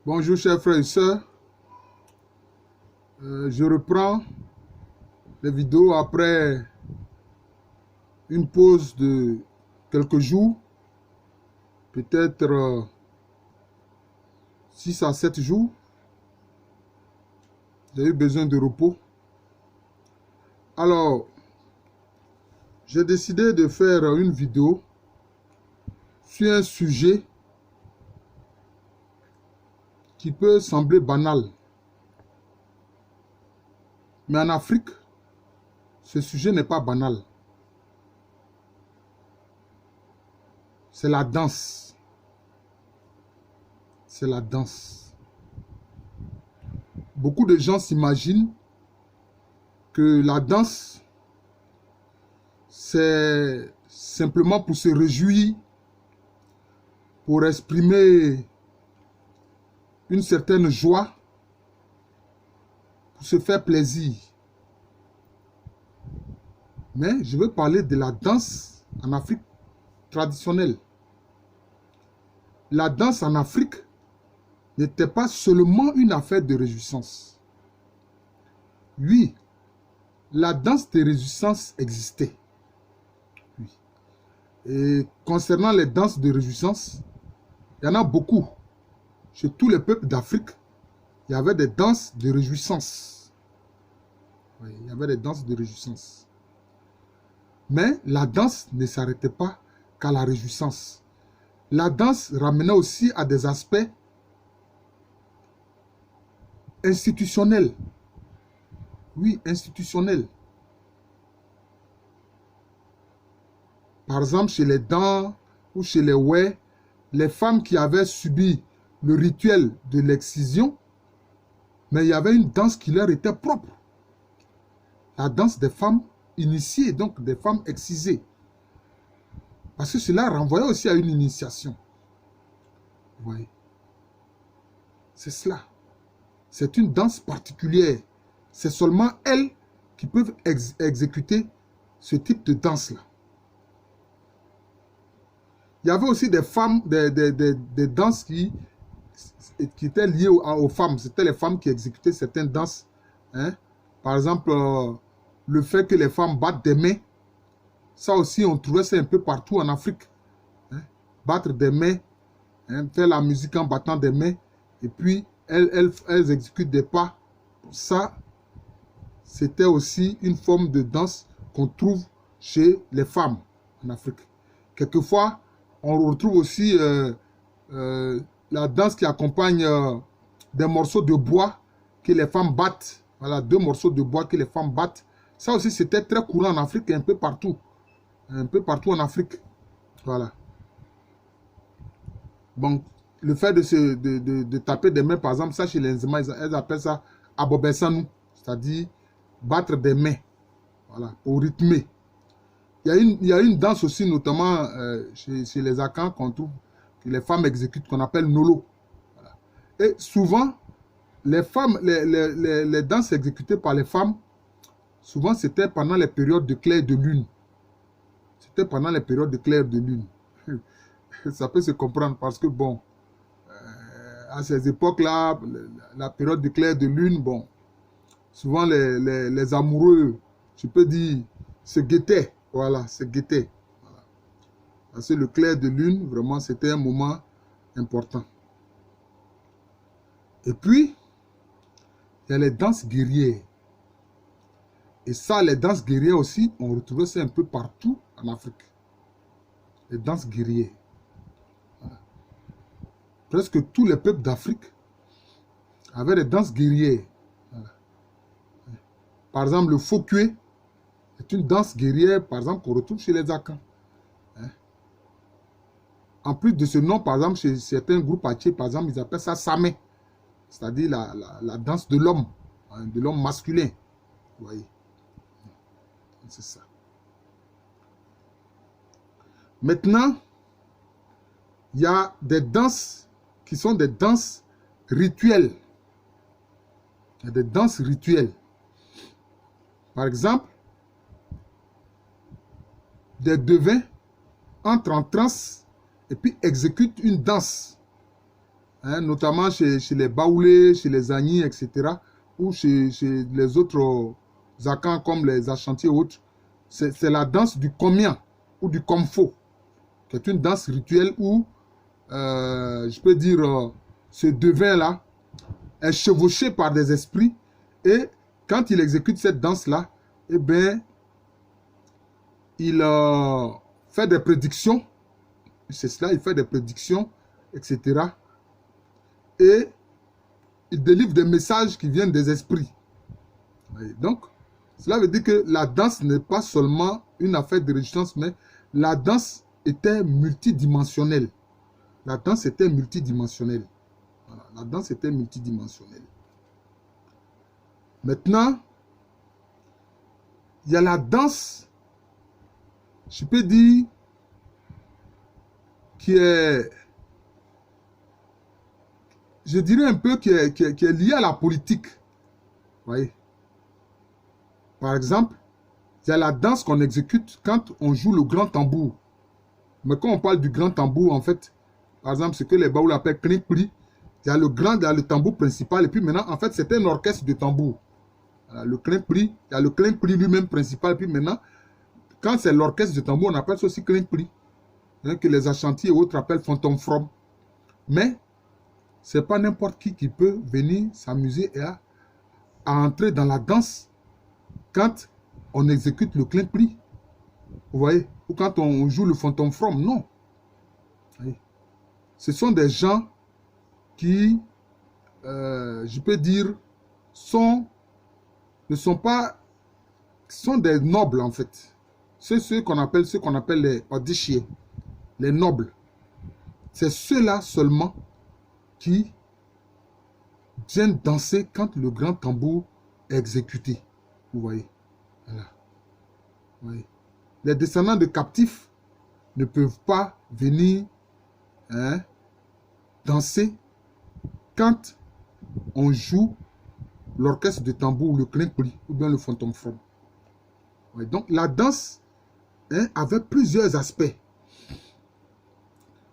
Bonjour chers frères et sœurs, je reprends les vidéos après une pause de quelques jours, peut-être 6 à 7 jours. J'ai eu besoin de repos. Alors, j'ai décidé de faire une vidéo sur un sujet qui peut sembler banal. Mais en Afrique, ce sujet n'est pas banal. C'est la danse. C'est la danse. Beaucoup de gens s'imaginent que la danse, c'est simplement pour se réjouir, pour exprimer une certaine joie, pour se faire plaisir. Mais je veux parler de la danse en Afrique traditionnelle. La danse en Afrique n'était pas seulement une affaire de réjouissance. Oui, la danse de réjouissance existait. Oui. Et concernant les danses de réjouissance, il y en a beaucoup. Chez tous les peuples d'Afrique, il y avait des danses de réjouissance. Oui, il y avait des danses de réjouissance. Mais la danse ne s'arrêtait pas qu'à la réjouissance. La danse ramenait aussi à des aspects institutionnels. Oui, institutionnels. Par exemple, chez les Dans ou chez les Wè, les femmes qui avaient subi le rituel de l'excision, mais il y avait une danse qui leur était propre. La danse des femmes initiées, donc des femmes excisées. Parce que cela renvoyait aussi à une initiation. Vous voyez? C'est cela. C'est une danse particulière. C'est seulement elles qui peuvent exécuter ce type de danse-là. Il y avait aussi des femmes, des danses qui étaient liées aux femmes. C'était les femmes qui exécutaient certaines danses. Hein? Par exemple, le fait que les femmes battent des mains. Ça aussi, on trouvait ça un peu partout en Afrique. Hein? Battre des mains, hein? Faire la musique en battant des mains. Et puis, elles exécutent des pas. Ça, c'était aussi une forme de danse qu'on trouve chez les femmes en Afrique. Quelquefois, on retrouve aussi la danse qui accompagne des morceaux de bois que les femmes battent. Voilà, 2 morceaux de bois que les femmes battent. Ça aussi, c'était très courant en Afrique et un peu partout. Un peu partout en Afrique. Voilà. Bon, le fait de taper des mains, par exemple, ça chez les Nzema, elles appellent ça abobesanu, c'est-à-dire battre des mains. Voilà, pour rythmer. Il y a une danse aussi, notamment chez les Akans, qu'on trouve, que les femmes exécutent, qu'on appelle Nolo. Voilà. Et souvent, les danses exécutées par les femmes, souvent c'était pendant les périodes de clair de lune. C'était pendant les périodes de clair de lune. Ça peut se comprendre parce que, bon, à ces époques-là, la période de clair de lune, bon, souvent les amoureux, je peux dire, se guettaient. Voilà, se guettaient. Voilà. Parce que le clair de lune, vraiment, c'était un moment important. Et puis, il y a les danses guerrières. Et ça, les danses guerrières aussi, on retrouvait ça un peu partout en Afrique. Les danses guerrières. Voilà. Presque tous les peuples d'Afrique avaient des danses guerrières. Voilà. Par exemple, le Fokue est une danse guerrière, par exemple, qu'on retrouve chez les Akans. Hein? En plus de ce nom, par exemple, chez certains groupes Hatché, par exemple, ils appellent ça Samé, c'est-à-dire la danse de l'homme, hein, de l'homme masculin. Vous voyez? C'est ça. Maintenant, il y a des danses qui sont des danses rituelles. Il y a des danses rituelles. Par exemple, des devins entrent en transe et puis exécutent une danse. hein, notamment chez les Baoulés, chez les Agnis, etc., ou chez les autres Zakans comme les Ashanti et autres, c'est la danse du Komien ou du Komfo, qui est une danse rituelle où, je peux dire, ce devin-là est chevauché par des esprits et quand il exécute cette danse-là, eh bien, il fait des prédictions, c'est cela, il fait des prédictions, etc. Et il délivre des messages qui viennent des esprits. Et donc, cela veut dire que la danse n'est pas seulement une affaire de résistance, mais la danse était multidimensionnelle. La danse était multidimensionnelle. Voilà, la danse était multidimensionnelle. Maintenant, il y a la danse, je peux dire, qui est, je dirais un peu, qui est liée à la politique. Vous voyez? Par exemple, il y a la danse qu'on exécute quand on joue le grand tambour. Mais quand on parle du grand tambour, en fait, par exemple, ce que les Baoul appellent klinkpli, il y a le tambour principal, et puis maintenant, en fait, c'est un orchestre de tambour. Voilà, le klinkpli, il y a le klinkpli lui-même principal, et puis maintenant, quand c'est l'orchestre de tambour, on appelle ça aussi klinkpli, hein, que les Ashanti et autres appellent phantom from. Mais, c'est pas n'importe qui peut venir s'amuser et à entrer dans la danse quand on exécute le klinkpli. Vous voyez? Ou quand on joue le phantom from, non. Ce sont des gens qui, je peux dire, ne sont pas, sont des nobles en fait. C'est ceux qu'on appelle les odichiers, les nobles. C'est ceux-là seulement qui viennent danser quand le grand tambour est exécuté. Vous voyez? Voilà. Vous voyez? Les descendants de captifs ne peuvent pas venir, hein, danser quand on joue l'orchestre de tambour, le klinkpli ou bien le phantom from. Ouais, donc la danse, hein, avait plusieurs aspects.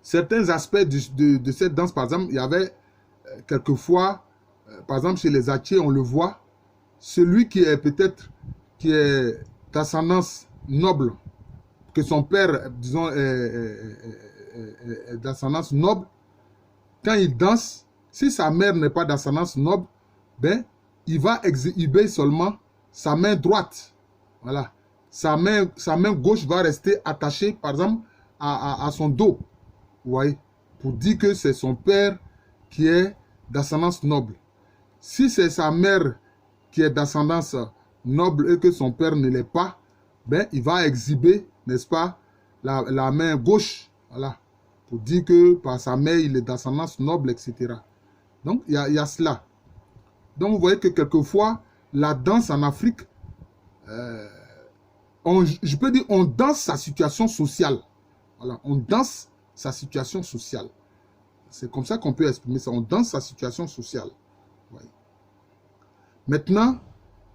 Certains aspects de cette danse, par exemple, il y avait quelquefois, par exemple chez les Attiers, on le voit, celui qui est peut-être, qui est d'ascendance noble, que son père, disons, est d'ascendance noble, quand il danse, si sa mère n'est pas d'ascendance noble, ben, il va exhiber seulement sa main droite. Voilà. Sa main gauche va rester attachée, par exemple, à son dos. Vous voyez? Pour dire que c'est son père qui est d'ascendance noble. Si c'est sa mère qui est d'ascendance noble et que son père ne l'est pas, ben, il va exhiber, n'est-ce pas, la main gauche. Voilà. Pour dire que par sa mère, il est d'ascendance noble, etc. Donc, il y a cela. Donc, vous voyez que quelquefois, la danse en Afrique, je peux dire, on danse sa situation sociale. Voilà, on danse sa situation sociale. C'est comme ça qu'on peut exprimer ça. On danse sa situation sociale. Ouais. Maintenant,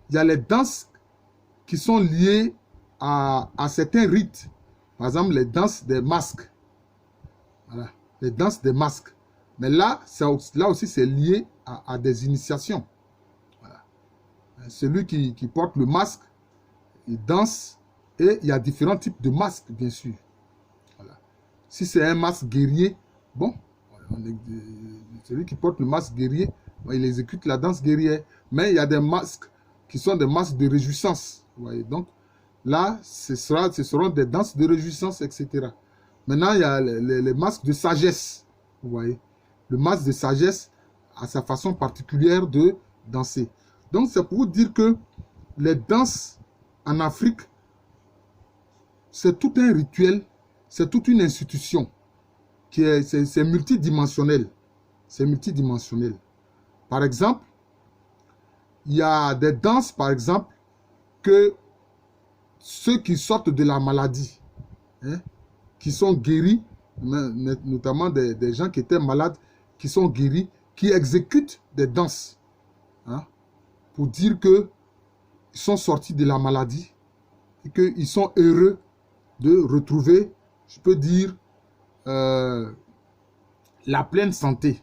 il y a les danses qui sont liées à certains rites. Par exemple, les danses des masques. Voilà, les danses des masques. Mais là aussi, c'est lié à des initiations. Voilà. Celui qui porte le masque, il danse et il y a différents types de masques, bien sûr. Voilà. Si c'est un masque guerrier, bon, celui qui porte le masque guerrier, bon, il exécute la danse guerrière. Mais il y a des masques qui sont des masques de réjouissance. Vous voyez. Donc là, ce seront des danses de réjouissance, etc. Maintenant, il y a les masques de sagesse. Vous voyez. Le masque de sagesse a sa façon particulière de danser. Donc, c'est pour vous dire que les danses en Afrique, c'est tout un rituel, c'est toute une institution. C'est multidimensionnel. C'est multidimensionnel. Par exemple, il y a des danses, par exemple, que ceux qui sortent de la maladie, hein, qui sont guéris, notamment des gens qui étaient malades, qui sont guéris, qui exécutent des danses, hein, pour dire qu'ils sont sortis de la maladie et qu'ils sont heureux de retrouver, je peux dire, la pleine santé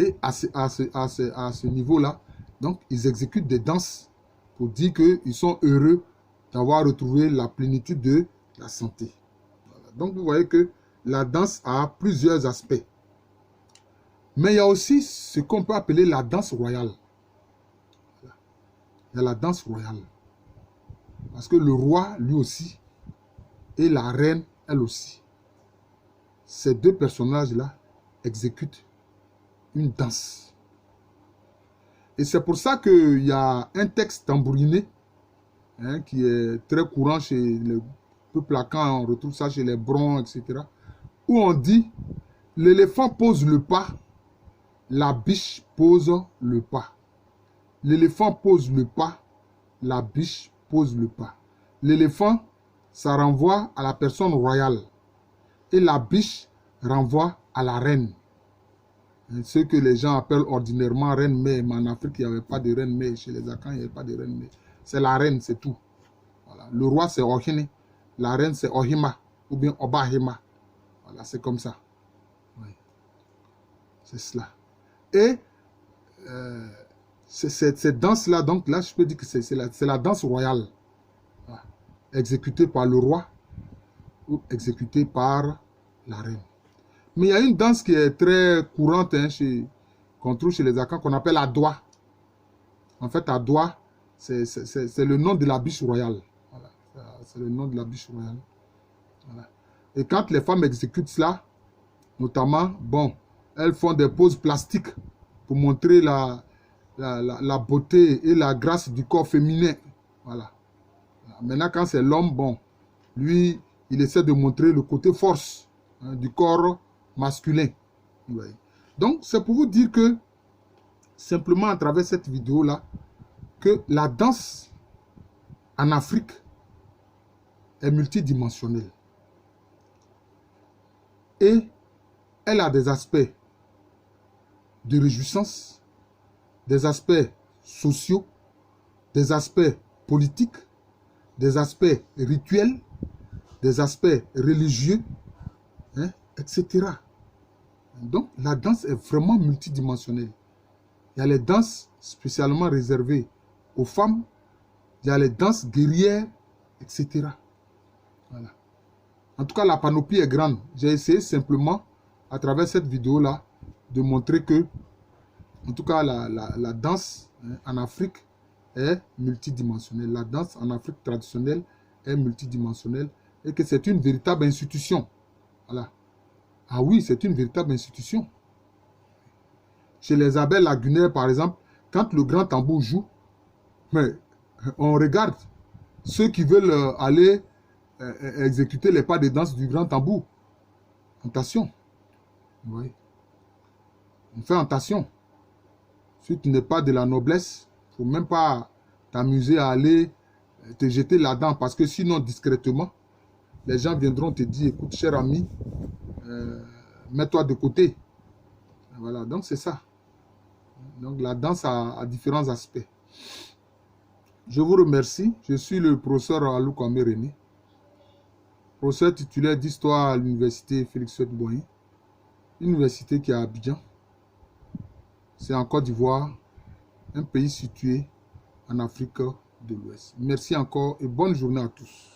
Et à ce niveau-là, donc, ils exécutent des danses pour dire qu'ils sont heureux d'avoir retrouvé la plénitude de la santé. Voilà. Donc, vous voyez que la danse a plusieurs aspects. Mais il y a aussi ce qu'on peut appeler la danse royale. Voilà. Il y a la danse royale. Parce que le roi, lui aussi, et la reine, elle aussi, ces deux personnages-là exécutent une danse. Et c'est pour ça qu'il y a un texte tambouriné qui est très courant chez le peuple akan, on retrouve ça chez les Brons, etc. Où on dit, l'éléphant pose le pas, la biche pose le pas. L'éléphant pose le pas, la biche pose le pas. L'éléphant, ça renvoie à la personne royale. Et la biche renvoie à la reine. Ce que les gens appellent ordinairement reine-mère, mais en Afrique, il n'y avait pas de reine-mère. Chez les Akans, il n'y avait pas de reine-mère. C'est la reine, c'est tout. Voilà. Le roi, c'est Ohine. La reine, c'est Ohima. Ou bien Obahima. Voilà, c'est comme ça. Oui. C'est cela. Et cette danse-là, donc là, je peux dire que c'est la danse royale. Voilà. Exécutée par le roi ou exécutée par la reine. Mais il y a une danse qui est très courante qu'on trouve chez les Akans, qu'on appelle Adoua. En fait, Adoua, c'est le nom de la biche royale. Voilà. C'est le nom de la biche royale. Voilà. Et quand les femmes exécutent cela, notamment, bon, elles font des poses plastiques pour montrer la beauté et la grâce du corps féminin. Voilà. Maintenant, quand c'est l'homme, bon, lui, il essaie de montrer le côté force du corps masculin. Ouais. Donc, c'est pour vous dire que, simplement à travers cette vidéo-là, que la danse en Afrique est multidimensionnelle. Et elle a des aspects de réjouissance, des aspects sociaux, des aspects politiques, des aspects rituels, des aspects religieux, etc. Donc, la danse est vraiment multidimensionnelle. Il y a les danses spécialement réservées aux femmes, il y a les danses guerrières, etc. Voilà. En tout cas, la panoplie est grande. J'ai essayé simplement, à travers cette vidéo-là, de montrer que, en tout cas, la danse en Afrique est multidimensionnelle. La danse en Afrique traditionnelle est multidimensionnelle et que c'est une véritable institution. Voilà. Ah oui, c'est une véritable institution. Chez les Abel lagunaires, par exemple, quand le grand tambour joue, mais on regarde ceux qui veulent aller exécuter les pas de danse du grand tambour. Attention. Oui. On fait attention. Si tu n'es pas de la noblesse, il ne faut même pas t'amuser à aller te jeter là-dedans, parce que sinon, discrètement, les gens viendront te dire, écoute, cher ami, mets-toi de côté. Voilà, donc c'est ça. Donc la danse a différents aspects. Je vous remercie. Je suis le professeur Alou Kwame René, professeur titulaire d'histoire à l'université Félix Houphouët-Boigny, université qui est à Abidjan. C'est en Côte d'Ivoire, un pays situé en Afrique de l'Ouest. Merci encore et bonne journée à tous.